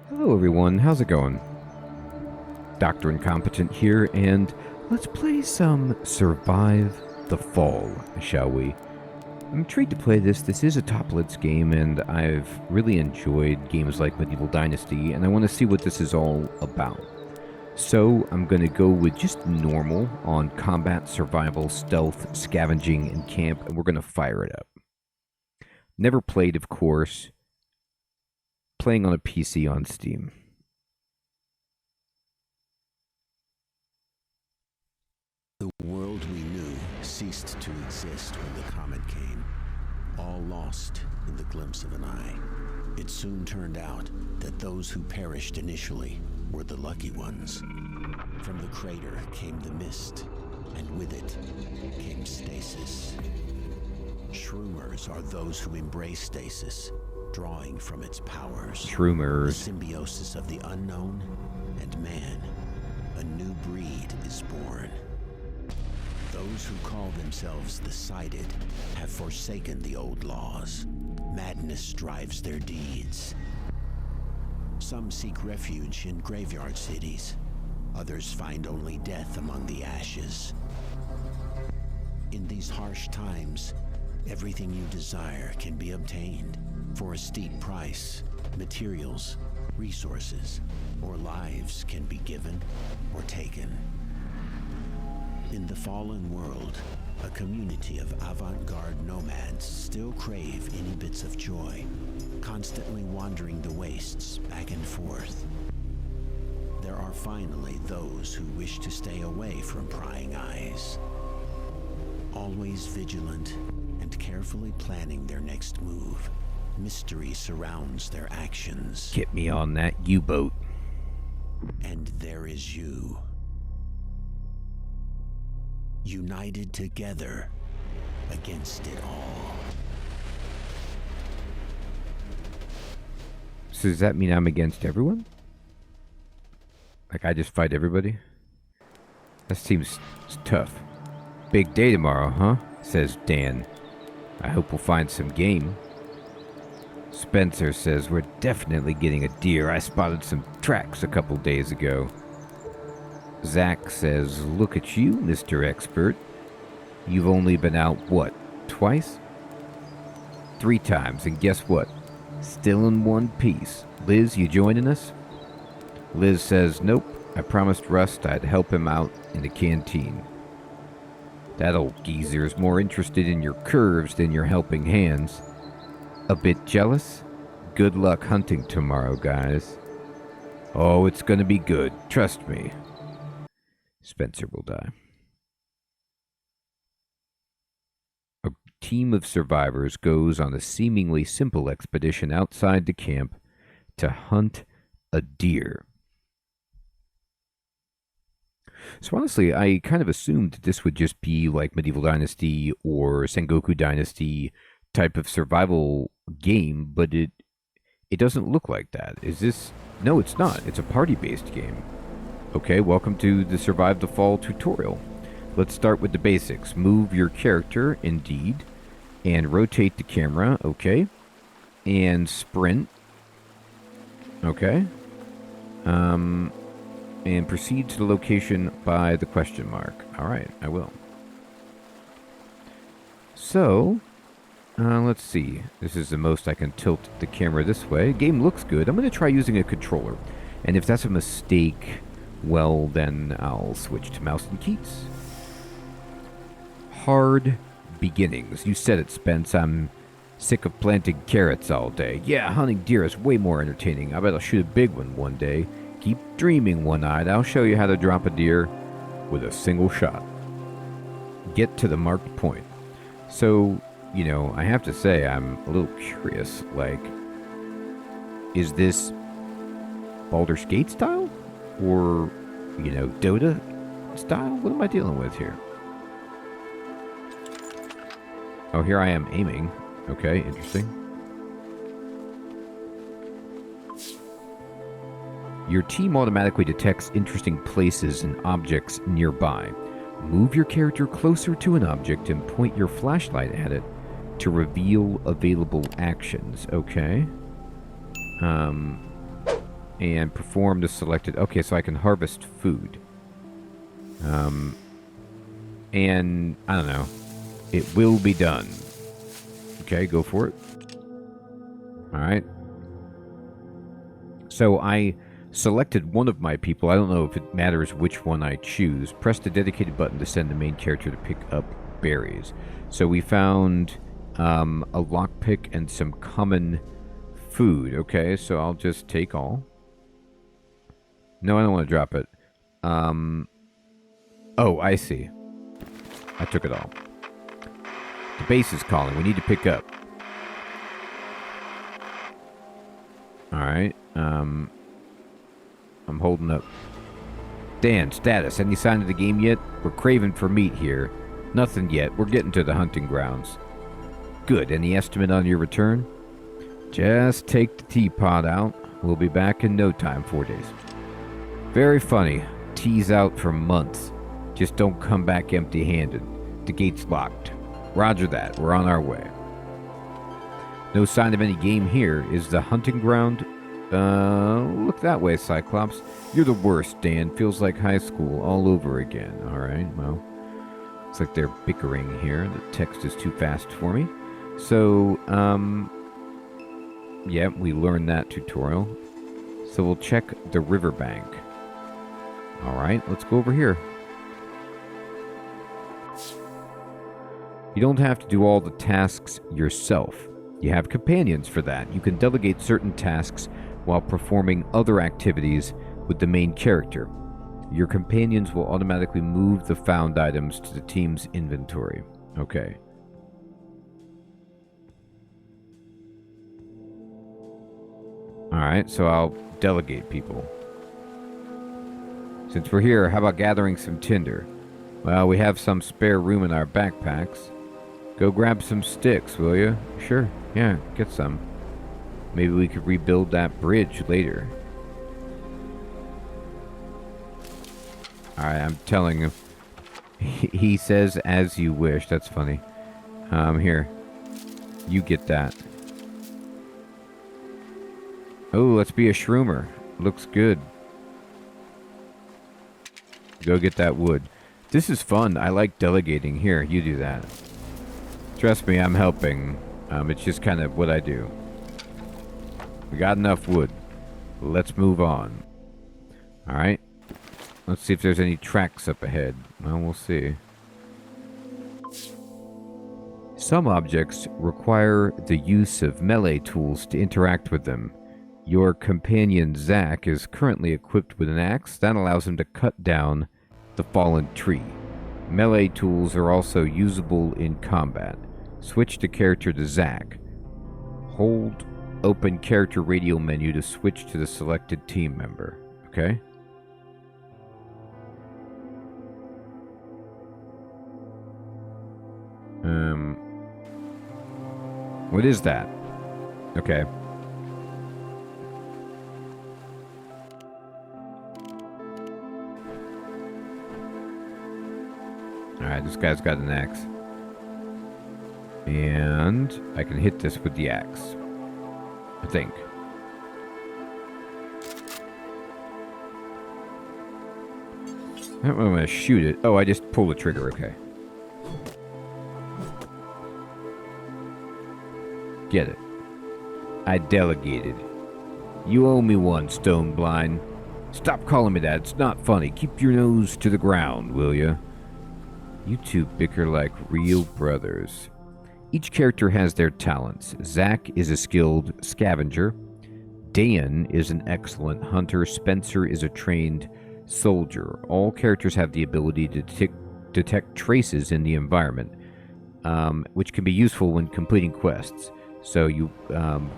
Hello everyone, how's it going? Dr. Incompetent here, and let's play some Survive the Fall, shall we? I'm intrigued to play this. This is a top-list game, and I've really enjoyed games like Medieval Dynasty, and I want to see what this is all about. So, I'm going to go with just normal on combat, survival, stealth, scavenging, and camp, and we're going to fire it up. Never played, of course. Playing on a PC on Steam. The world we knew ceased to exist when the comet came, all lost in the glimpse of an eye. It soon turned out that those who perished initially were the lucky ones. From the crater came the mist, and with it came stasis. Shroomers are those who embrace stasis, drawing from its powers. Shroomers. The symbiosis of the unknown and man. A new breed is born. Those who call themselves the Sighted have forsaken the old laws. Madness drives their deeds. Some seek refuge in graveyard cities. Others find only death among the ashes. In these harsh times, everything you desire can be obtained for a steep price. Materials, resources, or lives can be given or taken. In the fallen world, a community of avant-garde nomads still crave any bits of joy, constantly wandering the wastes back and forth. There are finally those who wish to stay away from prying eyes, always vigilant and carefully planning their next move. Mystery surrounds their actions. Get me on that U-boat. And there is you. United together against it all. So does that mean I'm against everyone? Like I just fight everybody? That seems tough. Big day tomorrow, huh? Says Dan. I hope we'll find some game. Spencer says we're definitely getting a deer. I spotted some tracks a couple days ago. Zach says, look at you, Mr. Expert. You've only been out, what, twice? 3 times, and guess what? Still in one piece. Liz, you joining us? Liz says, nope. I promised Rust I'd help him out in the canteen. That old geezer is more interested in your curves than your helping hands. A bit jealous? Good luck hunting tomorrow, guys. Oh, it's gonna be good. Trust me. Spencer will die. A team of survivors goes on a seemingly simple expedition outside the camp to hunt a deer. So honestly, I kind of assumed that this would just be like Medieval Dynasty or Sengoku Dynasty type of survival game, but it doesn't look like that. Is this? No, it's not. It's a party-based game. Okay, welcome to the Survive the Fall tutorial. Let's start with the basics. Move your character, indeed, and rotate the camera, okay, and sprint, okay, and proceed to the location by the question mark. All right, I will. So, let's see. This is the most I can tilt the camera this way. Game looks good. I'm going to try using a controller, and if that's a mistake, well, then I'll switch to mouse and keys. Hard beginnings. You said it, Spence. I'm sick of planting carrots all day. Yeah, hunting deer is way more entertaining. I bet I'll shoot a big one day. Keep dreaming, one-eyed. I'll show you how to drop a deer with a single shot. Get to the marked point. So, you know, I have to say, I'm a little curious. Like, is this Baldur's Gate style? Or, you know, Dota style? What am I dealing with here? Oh, here I am aiming. Okay, interesting. Your team automatically detects interesting places and objects nearby. Move your character closer to an object and point your flashlight at it to reveal available actions. Okay. and perform the selected... Okay, so I can harvest food. And, I don't know. It will be done. Okay, go for it. Alright. So I selected one of my people. I don't know if it matters which one I choose. Press the dedicated button to send the main character to pick up berries. So we found a lockpick and some common food. Okay, so I'll just take all. No, I don't want to drop it. Oh, I see. I took it all. The base is calling. We need to pick up. Alright. I'm holding up. Dan, status. Any sign of the game yet? We're craving for meat here. Nothing yet. We're getting to the hunting grounds. Good. Any estimate on your return? Just take the teapot out. We'll be back in no time. 4 days. Very funny. Tea's out for months. Just don't come back empty-handed. The gate's locked. Roger that. We're on our way. No sign of any game here. Is the hunting ground... look that way, Cyclops. You're the worst, Dan. Feels like high school all over again. Alright, well... Looks like they're bickering here. The text is too fast for me. So, yeah, we learned that tutorial. So we'll check the riverbank. Alright, let's go over here. You don't have to do all the tasks yourself. You have companions for that. You can delegate certain tasks while performing other activities with the main character. Your companions will automatically move the found items to the team's inventory. Okay. Alright, so I'll delegate people. Since we're here, how about gathering some tinder? Well, we have some spare room in our backpacks. Go grab some sticks, will you? Sure, yeah, get some. Maybe we could rebuild that bridge later. Alright, I'm telling him. He says, as you wish. That's funny. Here. You get that. Oh, let's be a shroomer. Looks good. Go get that wood. This is fun. I like delegating. Here, you do that. Trust me, I'm helping. It's just kind of what I do. We got enough wood. Let's move on. Alright. Let's see if there's any tracks up ahead. Well, we'll see. Some objects require the use of melee tools to interact with them. Your companion, Zack, is currently equipped with an axe that allows him to cut down the fallen tree. Melee tools are also usable in combat. Switch the character to Zack. Hold open character radio menu to switch to the selected team member. Okay? What is that? Okay. Alright, this guy's got an axe. And I can hit this with the axe. I think. I'm going to shoot it. Oh, I just pull the trigger. Okay. Get it. I delegated. You owe me one, Stone Blind. Stop calling me that. It's not funny. Keep your nose to the ground, will ya? You two bicker like real brothers. Each character has their talents. Zack is a skilled scavenger. Dan is an excellent hunter. Spencer is a trained soldier. All characters have the ability to detect traces in the environment, which can be useful when completing quests. So you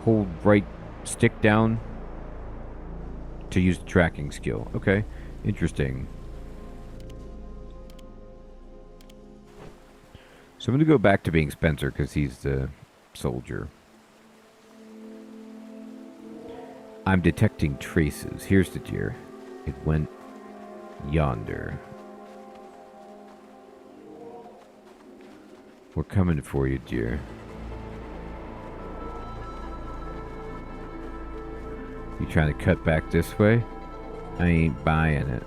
hold right stick down to use the tracking skill. Okay, interesting. So I'm going to go back to being Spencer because he's the soldier. I'm detecting traces. Here's the deer. It went yonder. We're coming for you, dear. You You trying to cut back this way? I ain't buying it.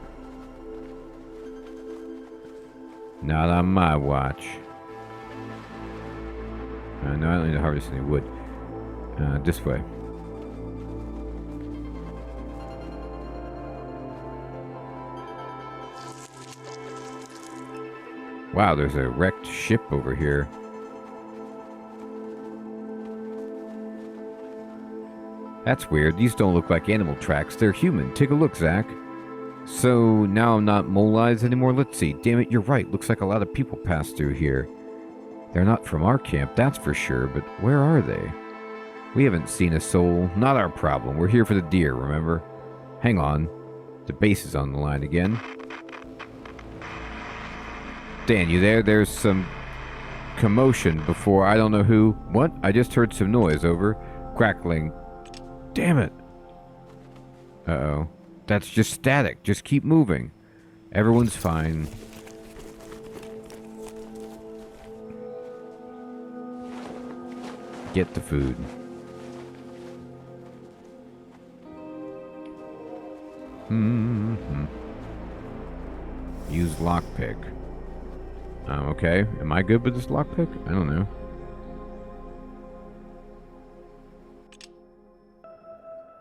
Not on my watch. No, I don't need to harvest any wood. This way. Wow, there's a wrecked ship over here. That's weird. These don't look like animal tracks. They're human. Take a look, Zach. So, now I'm not mole eyes anymore? Let's see. Damn it, you're right. Looks like a lot of people pass through here. They're not from our camp, that's for sure, but where are they? We haven't seen a soul. Not our problem. We're here for the deer, remember? Hang on. The base is on the line again. Dan, you there? There's some commotion before I don't know who. What? I just heard some noise over. Crackling. Damn it. Uh-oh. That's just static. Just keep moving. Everyone's fine. Get the food. Use lockpick. Okay. Am I good with this lockpick? I don't know.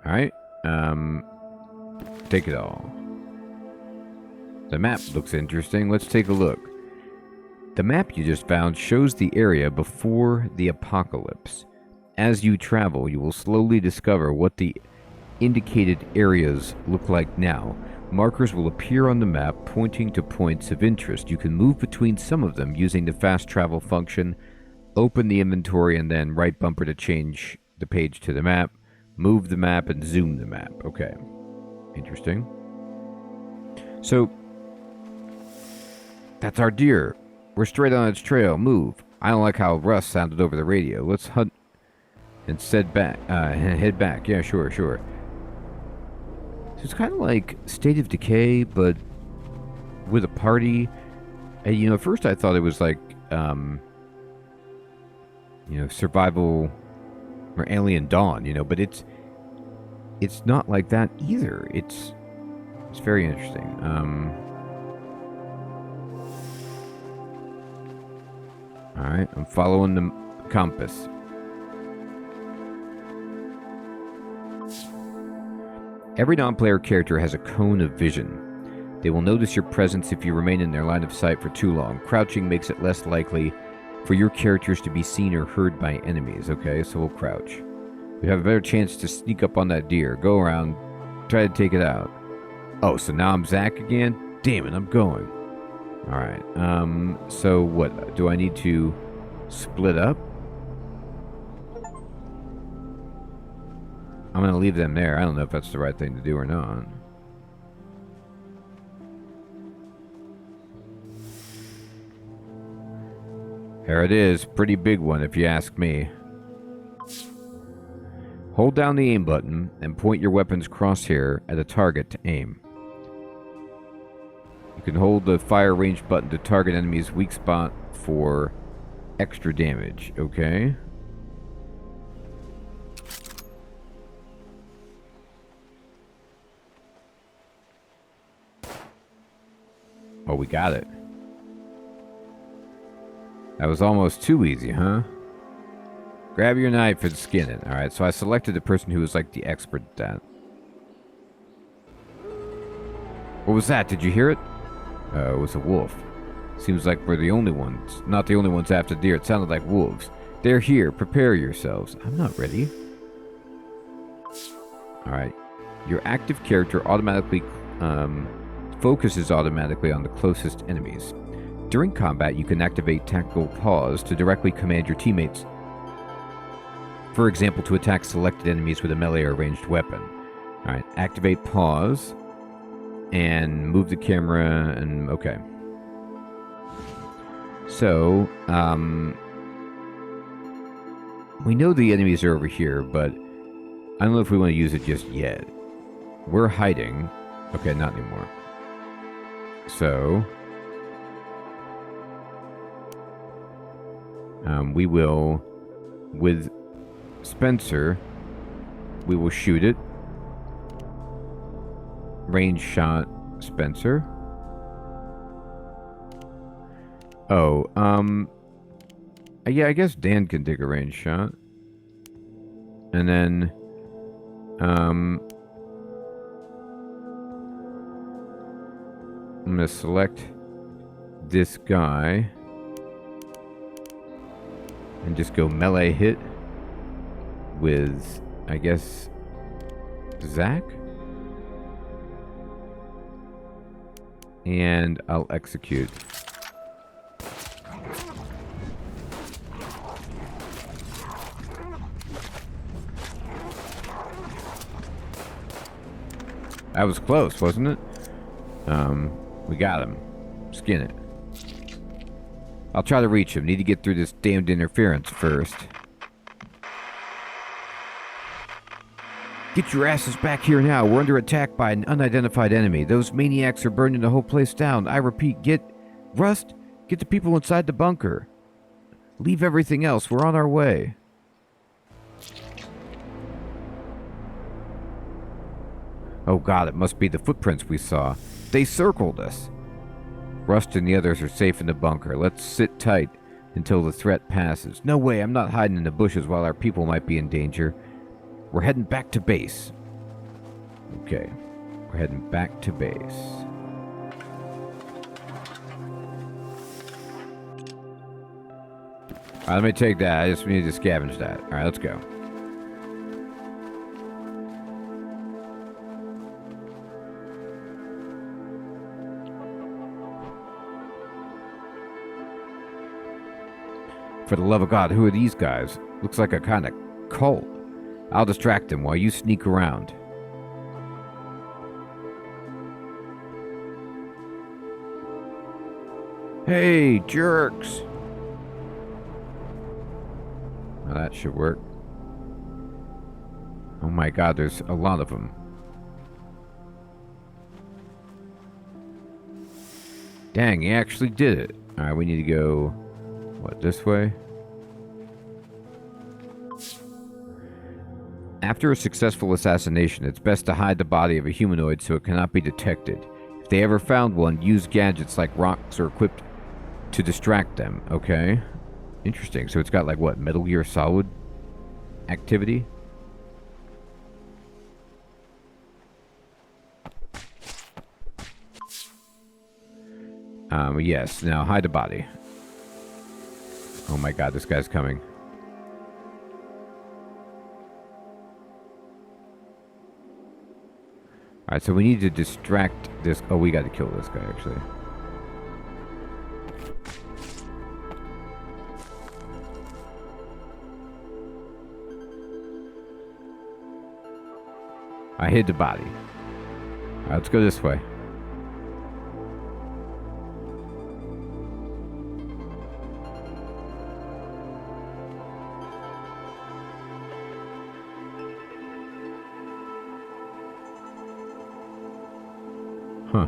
Alright. Take it all. The map looks interesting. Let's take a look. The map you just found shows the area before the apocalypse. As you travel, you will slowly discover what the indicated areas look like now. Markers will appear on the map pointing to points of interest. You can move between some of them using the fast travel function. Open the inventory and then right bumper to change the page to the map. Move the map and zoom the map. Okay. Interesting. So, that's our deer. We're straight on its trail. Move. I don't like how Russ sounded over the radio. Let's hunt and head back. Yeah, sure. So it's kind of like State of Decay, but with a party. And, you know, at first I thought it was like, survival or Alien Dawn, you know, but it's not like that either. It's very interesting. Alright, I'm following the compass. Every non-player character has a cone of vision. They will notice your presence if you remain in their line of sight for too long. Crouching makes it less likely for your characters to be seen or heard by enemies. Okay, so we'll crouch. We have a better chance to sneak up on that deer. Go around, try to take it out. Oh, so now I'm Zach again? Damn it, I'm going. Alright, so what? Do I need to split up? I'm gonna leave them there. I don't know if that's the right thing to do or not. There it is. Pretty big one, if you ask me. Hold down the aim button and point your weapon's crosshair at a target to aim. You can hold the fire range button to target enemy's weak spot for extra damage. Okay. Oh, we got it. That was almost too easy, huh? Grab your knife and skin it. Alright, so I selected the person who was like the expert at that. What was that? Did you hear it? It was a wolf. Seems like we're the only ones. Not the only ones after deer. It sounded like wolves. They're here. Prepare yourselves. I'm not ready. Alright. Your active character automatically focuses automatically on the closest enemies. During combat, you can activate tactical pause to directly command your teammates. For example, to attack selected enemies with a melee or ranged weapon. Alright, activate pause. And move the camera and... okay. So, we know the enemies are over here, but I don't know if we want to use it just yet. We're hiding. Okay, not anymore. So... we will, with Spencer, we will shoot it. range shot Spencer. Oh, yeah, I guess Dan can take a range shot. And then, I'm gonna select this guy and just go melee hit with, I guess, Zach? And I'll execute. That was close, wasn't it? We got him. Skin it. I'll try to reach him. Need to get through this damned interference first. Get your asses back here now. We're under attack by an unidentified enemy. Those maniacs are burning the whole place down. I repeat, get the people inside the bunker. Leave everything else. We're on our way. Oh god, it must be the footprints we saw. They circled us. Rust and the others are safe in the bunker. Let's sit tight until the threat passes. No way, I'm not hiding in the bushes while our people might be in danger. We're heading back to base. Okay, we're heading back to base. Alright, let me take that. I just need to scavenge that. Alright, let's go. For the love of God, who are these guys? Looks like a kind of cult. I'll distract them while you sneak around. Hey, jerks! Well, that should work. Oh my god, there's a lot of them. Dang, he actually did it. Alright, we need to go... what, this way? After a successful assassination, it's best to hide the body of a humanoid so it cannot be detected. If they ever found one, use gadgets like rocks or equipped to distract them. Okay. Interesting. So it's got like what, Metal Gear Solid activity? Yes. Now hide the body. Oh my god, this guy's coming. Alright, so we need to distract this... oh, we got to kill this guy, actually. I hid the body. Alright, let's go this way. Huh.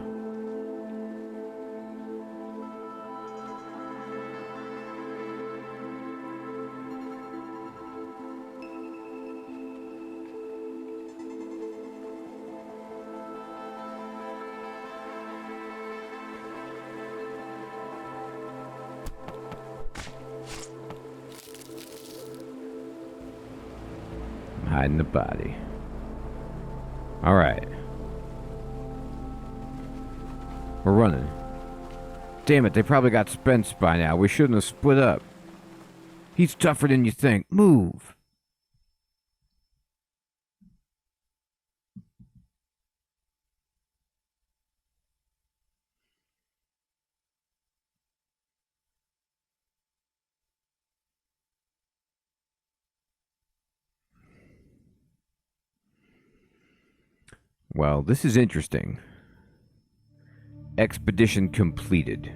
I'm hiding the body. All right. We're running. Damn it, they probably got Spence by now. We shouldn't have split up. He's tougher than you think. Move. Well, this is interesting. Expedition completed.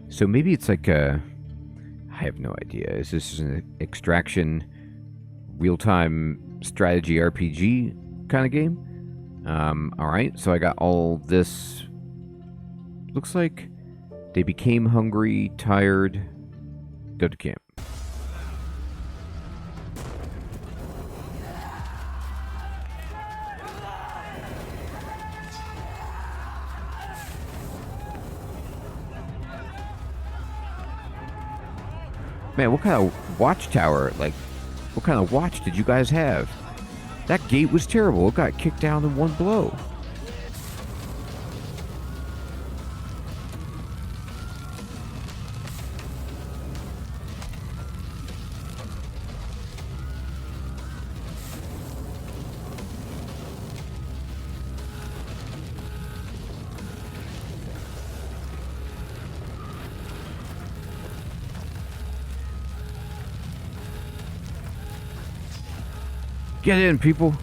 So maybe it's like a... I have no idea. Is this an extraction, real-time strategy RPG kind of game? Alright, so I got all this... looks like they became hungry, tired. Go to camp. Man, what kind of watchtower, like, what kind of watch did you guys have? That gate was terrible. It got kicked down in one blow. Get in, people.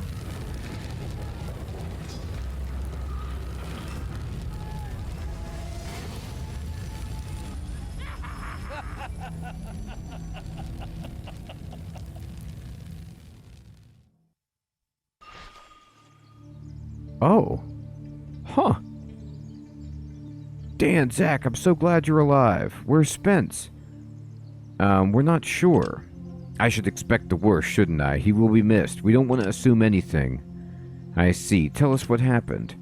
Oh. Huh. Dan, Zach, I'm so glad you're alive. Where's Spence? We're not sure. I should expect the worst, shouldn't I? He will be missed. We don't want to assume anything. I see. Tell us what happened.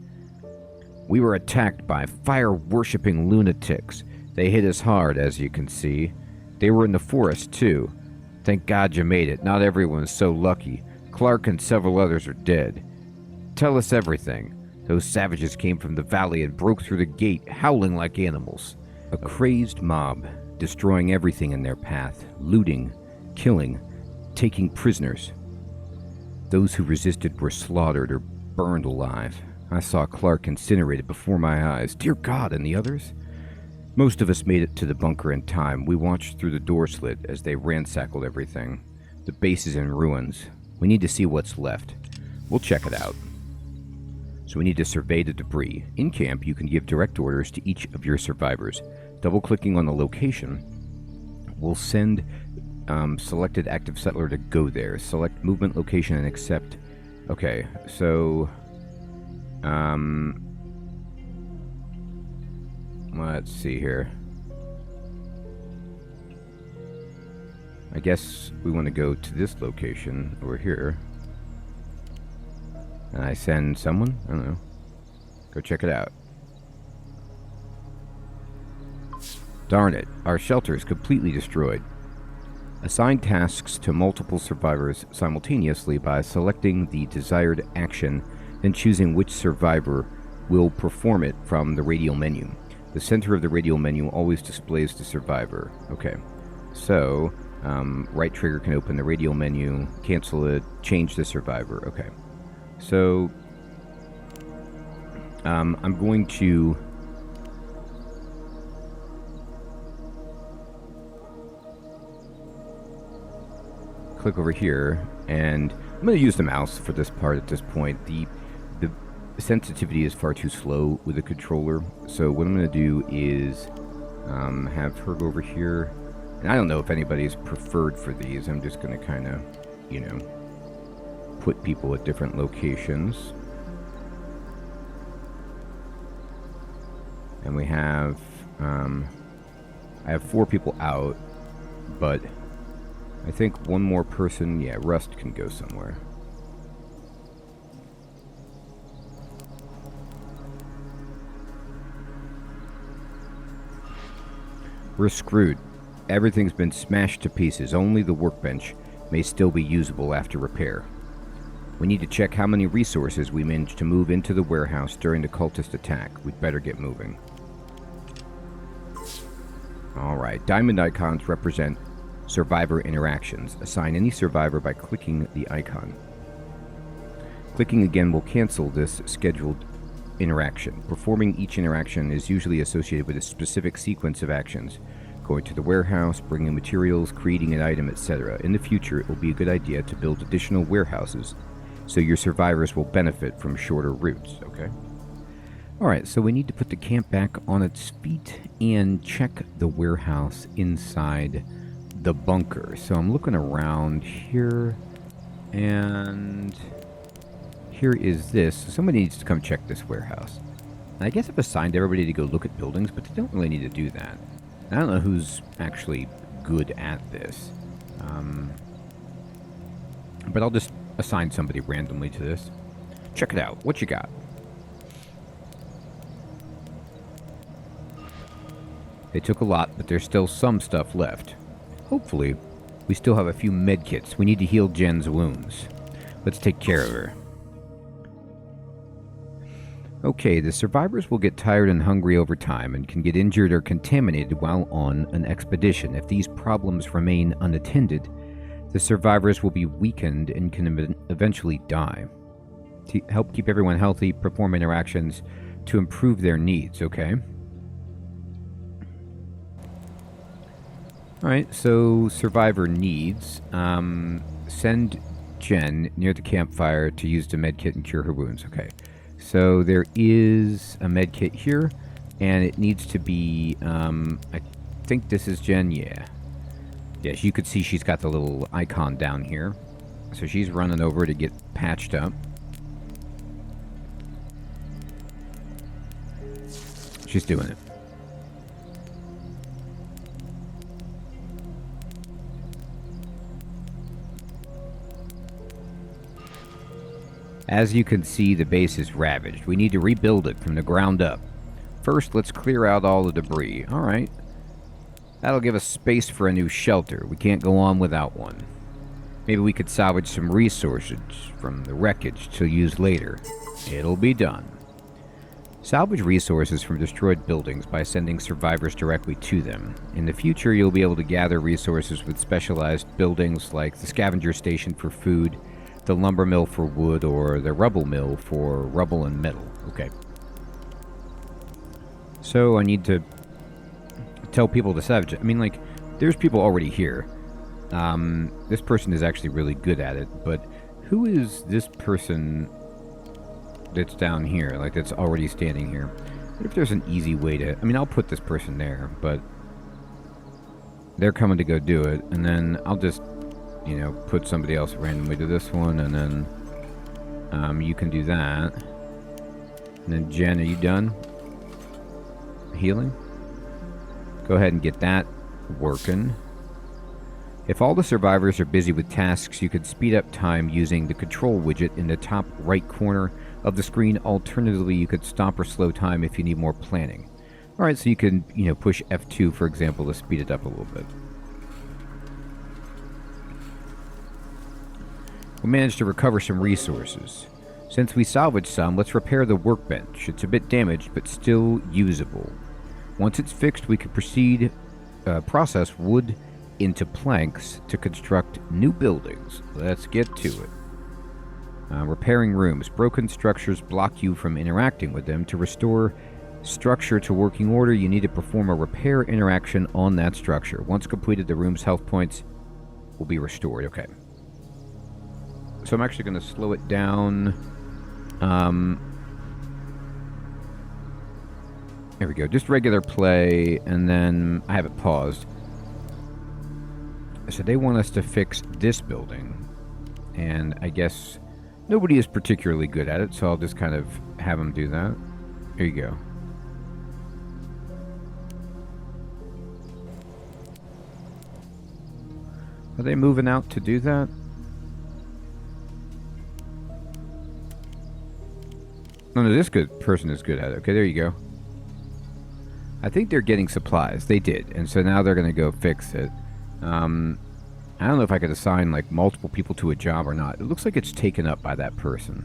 We were attacked by fire-worshipping lunatics. They hit us hard, as you can see. They were in the forest, too. Thank God you made it. Not everyone is so lucky. Clark and several others are dead. Tell us everything. Those savages came from the valley and broke through the gate, howling like animals. A crazed mob, destroying everything in their path, looting, killing, taking prisoners. Those who resisted were slaughtered or burned alive. I saw Clark incinerated before my eyes. Dear God, and the others? Most of us made it to the bunker in time. We watched through the door slit as they ransackled everything. The base is in ruins. We need to see what's left. We'll check it out. So we need to survey the debris. In camp, you can give direct orders to each of your survivors. Double-clicking on the location will send selected active settler to go there. Select movement location and accept. Okay, so let's see here. I guess we want to go to this location over here. And I send someone? I don't know. Go check it out. Darn it, our shelter is completely destroyed. Assign tasks to multiple survivors simultaneously by selecting the desired action, then choosing which survivor will perform it from the radial menu. The center of the radial menu always displays the survivor. Okay, so right trigger can open the radial menu, cancel it, change the survivor. Okay, so I'm going to click over here, and I'm going to use the mouse for this part at this point. The sensitivity is far too slow with the controller, so what I'm going to do is have her go over here. And I don't know if anybody's preferred for these. I'm just going to kind of, you know, put people at different locations. And we have, I have 4 people out, but I think one more person, yeah, Rust can go somewhere. We're screwed. Everything's been smashed to pieces. Only the workbench may still be usable after repair. We need to check how many resources we managed to move into the warehouse during the cultist attack. We'd better get moving. Alright, diamond icons represent survivor interactions. Assign any survivor by clicking the icon. Clicking again will cancel this scheduled interaction. Performing each interaction is usually associated with a specific sequence of actions. Going to the warehouse, bringing materials, creating an item, etc. In the future, it will be a good idea to build additional warehouses so your survivors will benefit from shorter routes, okay? Alright, so we need to put the camp back on its feet and check the warehouse inside the bunker. So I'm looking around here, and here is this. So somebody needs to come check this warehouse. And I guess I've assigned everybody to go look at buildings, but they don't really need to do that. And I don't know who's actually good at this. But I'll just assign somebody randomly to this. Check it out. What you got? They took a lot, but there's still some stuff left. hopefully, we still have a few medkits. We need to heal Jen's wounds. Let's take care of her. Okay, the survivors will get tired and hungry over time and can get injured or contaminated while on an expedition. If these problems remain unattended, the survivors will be weakened and can eventually die. To help keep everyone healthy, perform interactions to improve their needs, okay? Alright, so survivor needs. Send Jen near the campfire to use the medkit and cure her wounds. Okay, so there is a medkit here, and it needs to be, I think this is Jen, yeah. Yes, you could see she's got the little icon down here. So she's running over to get patched up. She's doing it. As you can see, the base is ravaged. We need to rebuild it from the ground up. First, let's clear out all the debris. Alright. That'll give us space for a new shelter. We can't go on without one. Maybe we could salvage some resources from the wreckage to use later. It'll be done. Salvage resources from destroyed buildings by sending survivors directly to them. In the future, you'll be able to gather resources with specialized buildings like the scavenger station for food, the lumber mill for wood, or the rubble mill for rubble and metal. Okay. So I need to tell people to salvage it. I mean, like, there's people already here. This person is actually really good at it, but who is this person that's down here, like, that's already standing here? What if there's an easy way to... I mean, I'll put this person there, but they're coming to go do it, and then I'll just, you know, put somebody else randomly to this one, and then you can do that. And then Jen, are you done healing? Go ahead and get that working. If all the survivors are busy with tasks, you could speed up time using the control widget in the top right corner of the screen. Alternatively, you could stop or slow time if you need more planning. Alright, so you can, you know, push F2, for example, to speed it up a little bit. We managed to recover some resources. Since we salvaged some, let's repair the workbench. It's a bit damaged, but still usable. Once it's fixed, we can process wood into planks to construct new buildings. Let's get to it. Repairing rooms. Broken structures block you from interacting with them. To restore structure to working order, you need to perform a repair interaction on that structure. Once completed, the room's health points will be restored. Okay. So I'm actually going to slow it down. There we go. Just regular play, and then I have it paused. So they want us to fix this building, and I guess nobody is particularly good at it, so I'll just kind of have them do that. Here you go. Are they moving out to do that? No, this person is good at it. Okay, there you go. I think they're getting supplies. They did, and so now they're going to go fix it. I don't know if I could assign, like, multiple people to a job or not. It looks like it's taken up by that person.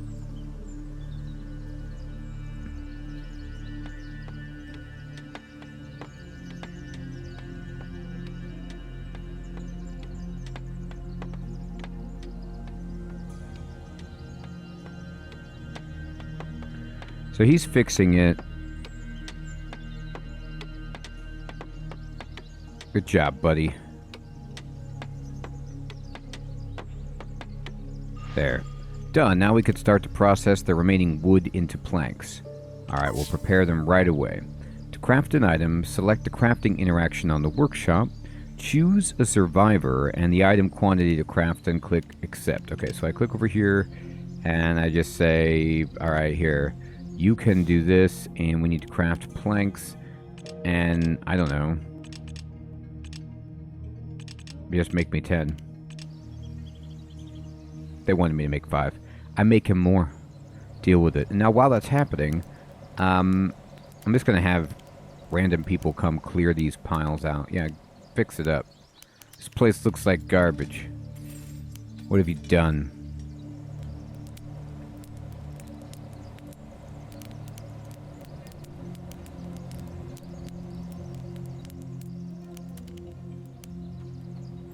So he's fixing it. Good job, buddy. There. Done. Now we could start to process the remaining wood into planks. Alright, we'll prepare them right away. To craft an item, select the crafting interaction on the workshop, choose a survivor and the item quantity to craft, and click accept. Okay, so I click over here and I just say, alright, here, you can do this, and we need to craft planks, and I don't know. Just make me 10. They wanted me to make 5. I make him more. Deal with it. And now while that's happening, I'm just going to have random people come clear these piles out. Yeah, fix it up. This place looks like garbage. What have you done?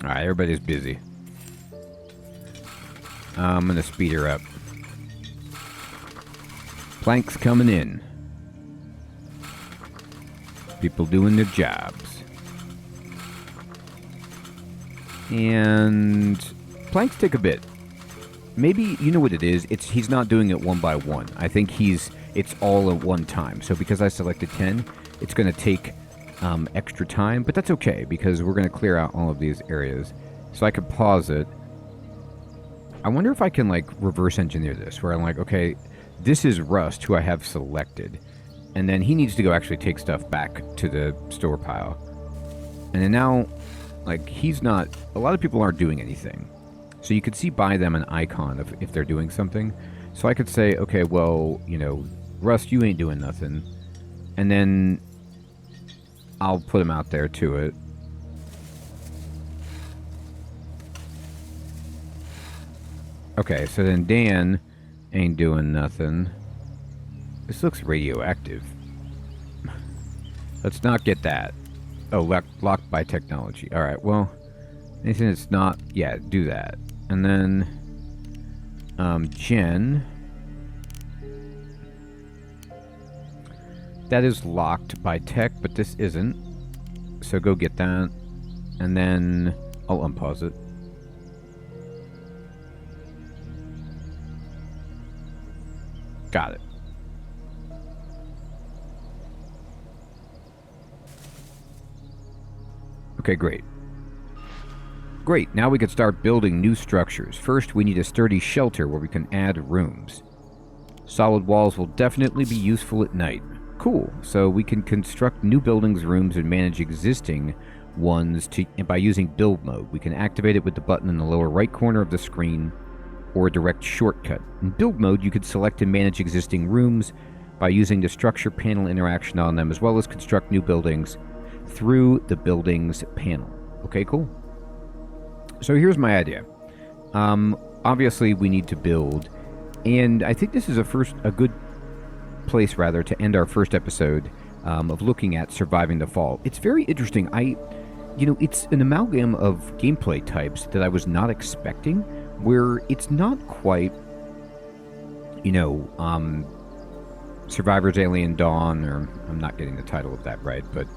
Alright, everybody's busy. I'm gonna speed her up. Planks coming in. People doing their jobs. And planks take a bit. Maybe you know what it is. He's not doing it one by one. I think it's all at one time. So because I selected 10, it's going to take extra time, but that's okay because we're going to clear out all of these areas. So I could pause it. I wonder if I can like reverse engineer this, where I'm like, okay, this is Rust, who I have selected, and then he needs to go actually take stuff back to the store pile. And then now, like, he's not, a lot of people aren't doing anything. So you could see by them an icon of if they're doing something. So I could say, okay, well, you know, Rust, you ain't doing nothing. And then I'll put him out there to it. Okay, so then Dan ain't doing nothing. This looks radioactive. Let's not get that. Oh, locked by technology. Alright, well, anything that's not... Yeah, do that. And then... Jen... That is locked by tech, but this isn't. So go get that. And then... I'll unpause it. Got it. Okay, great. Great, now we can start building new structures. First, we need a sturdy shelter where we can add rooms. Solid walls will definitely be useful at night. Cool, so we can construct new buildings, rooms, and manage existing ones by using build mode. We can activate it with the button in the lower right corner of the screen, or a direct shortcut. In build mode, you could select and manage existing rooms by using the structure panel interaction on them, as well as construct new buildings through the buildings panel. Okay, cool. So here's my idea. Obviously, we need to build, and I think this is a good place, rather, to end our first episode of looking at surviving the fall. It's very interesting. It's an amalgam of gameplay types that I was not expecting, where it's not quite, Survivors Alien Dawn, or I'm not getting the title of that right, but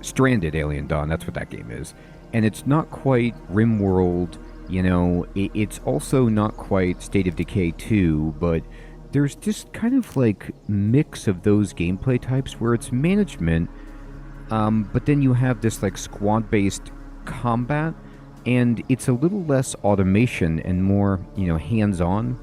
Stranded Alien Dawn, that's what that game is. And it's not quite RimWorld, it's also not quite State of Decay 2, but there's this kind of like mix of those gameplay types where it's management, but then you have this like squad-based combat, and it's a little less automation and more, hands-on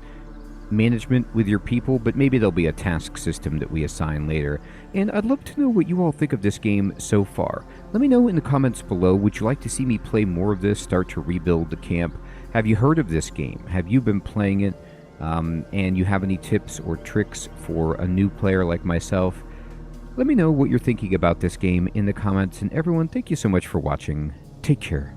management with your people, but maybe there'll be a task system that we assign later. And I'd love to know what you all think of this game so far. Let me know in the comments below. Would you like to see me play more of this, start to rebuild the camp? Have you heard of this game? Have you been playing it? And you have any tips or tricks for a new player like myself? Let me know what you're thinking about this game in the comments. And everyone, thank you so much for watching. Take care.